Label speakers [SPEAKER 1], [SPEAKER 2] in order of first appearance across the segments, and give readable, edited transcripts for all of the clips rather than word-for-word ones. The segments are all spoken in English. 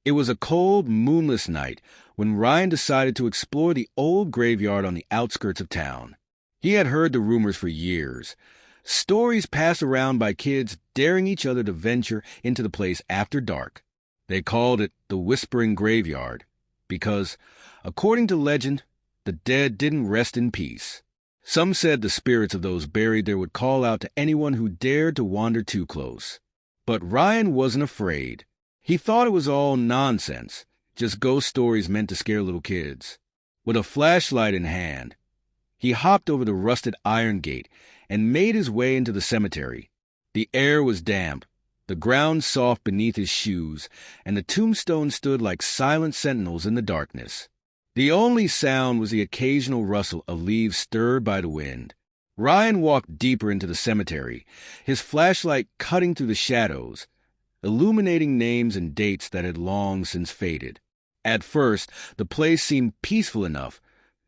[SPEAKER 1] It was a cold, moonless night when Ryan decided to explore the old graveyard on the outskirts of town. He had heard the rumors for years. Stories passed around by kids daring each other to venture into the place after dark. They called it the Whispering Graveyard because, according to legend, the dead didn't rest in peace. Some said the spirits of those buried there would call out to anyone who dared to wander too close. But Ryan wasn't afraid. He thought it was all nonsense, just ghost stories meant to scare little kids. With a flashlight in hand, he hopped over the rusted iron gate and made his way into the cemetery. The air was damp, the ground soft beneath his shoes, and the tombstones stood like silent sentinels in the darkness. The only sound was the occasional rustle of leaves stirred by the wind. Ryan walked deeper into the cemetery, his flashlight cutting through the shadows, illuminating names and dates that had long since faded. At first, the place seemed peaceful enough,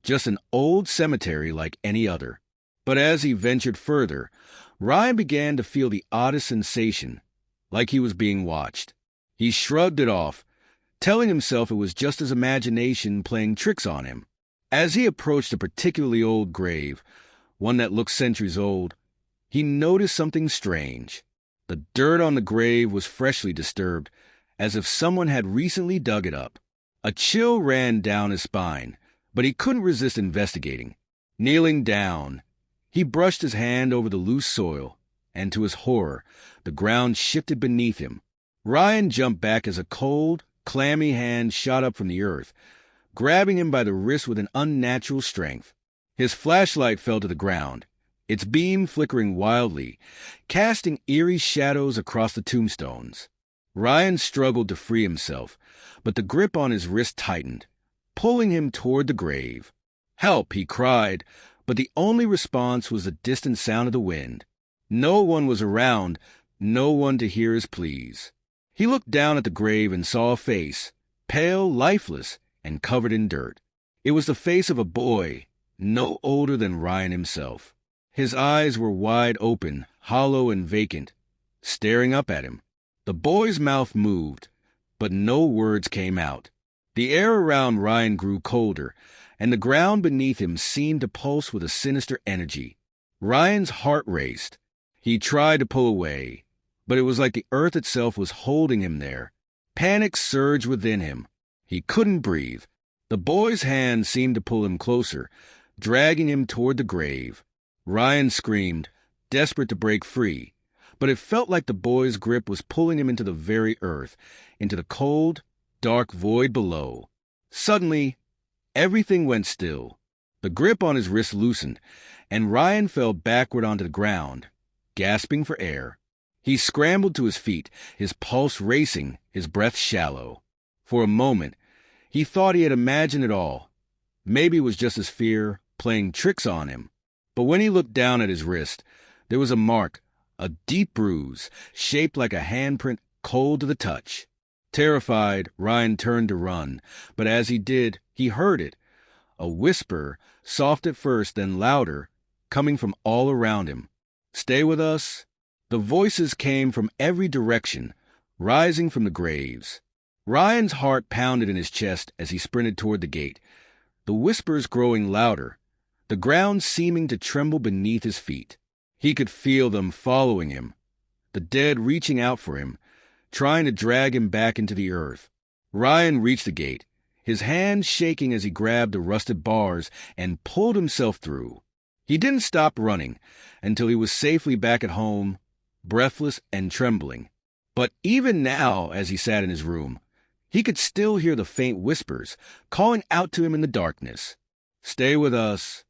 [SPEAKER 1] just an old cemetery like any other. But as he ventured further, Ryan began to feel the oddest sensation, like he was being watched. He shrugged it off, telling himself it was just his imagination playing tricks on him. As he approached a particularly old grave, one that looked centuries old, he noticed something strange. The dirt on the grave was freshly disturbed, as if someone had recently dug it up. A chill ran down his spine, but he couldn't resist investigating. Kneeling down, he brushed his hand over the loose soil, and to his horror, the ground shifted beneath him. Ryan jumped back as a cold, clammy hand shot up from the earth, grabbing him by the wrist with an unnatural strength. His flashlight fell to the ground, its beam flickering wildly, casting eerie shadows across the tombstones. Ryan struggled to free himself, but the grip on his wrist tightened, pulling him toward the grave. "Help!" he cried, but the only response was the distant sound of the wind. No one was around, no one to hear his pleas. He looked down at the grave and saw a face, pale, lifeless, and covered in dirt. It was the face of a boy, no older than Ryan himself. His eyes were wide open, hollow and vacant, staring up at him. The boy's mouth moved, but no words came out. The air around Ryan grew colder, and the ground beneath him seemed to pulse with a sinister energy. Ryan's heart raced. He tried to pull away, but it was like the earth itself was holding him there. Panic surged within him. He couldn't breathe. The boy's hand seemed to pull him closer, dragging him toward the grave. Ryan screamed, desperate to break free, but it felt like the boy's grip was pulling him into the very earth, into the cold, dark void below. Suddenly, everything went still. The grip on his wrist loosened, and Ryan fell backward onto the ground, gasping for air. He scrambled to his feet, his pulse racing, his breath shallow. For a moment, he thought he had imagined it all. Maybe it was just his fear playing tricks on him. But when he looked down at his wrist, there was a mark, a deep bruise, shaped like a handprint, cold to the touch. Terrified, Ryan turned to run, but as he did, he heard it. A whisper, soft at first, then louder, coming from all around him. "Stay with us." The voices came from every direction, rising from the graves. Ryan's heart pounded in his chest as he sprinted toward the gate, the whispers growing louder, the ground seeming to tremble beneath his feet. He could feel them following him, the dead reaching out for him, trying to drag him back into the earth. Ryan reached the gate, his hands shaking as he grabbed the rusted bars and pulled himself through. He didn't stop running until he was safely back at home, breathless and trembling. But even now, as he sat in his room, he could still hear the faint whispers calling out to him in the darkness. "Stay with us."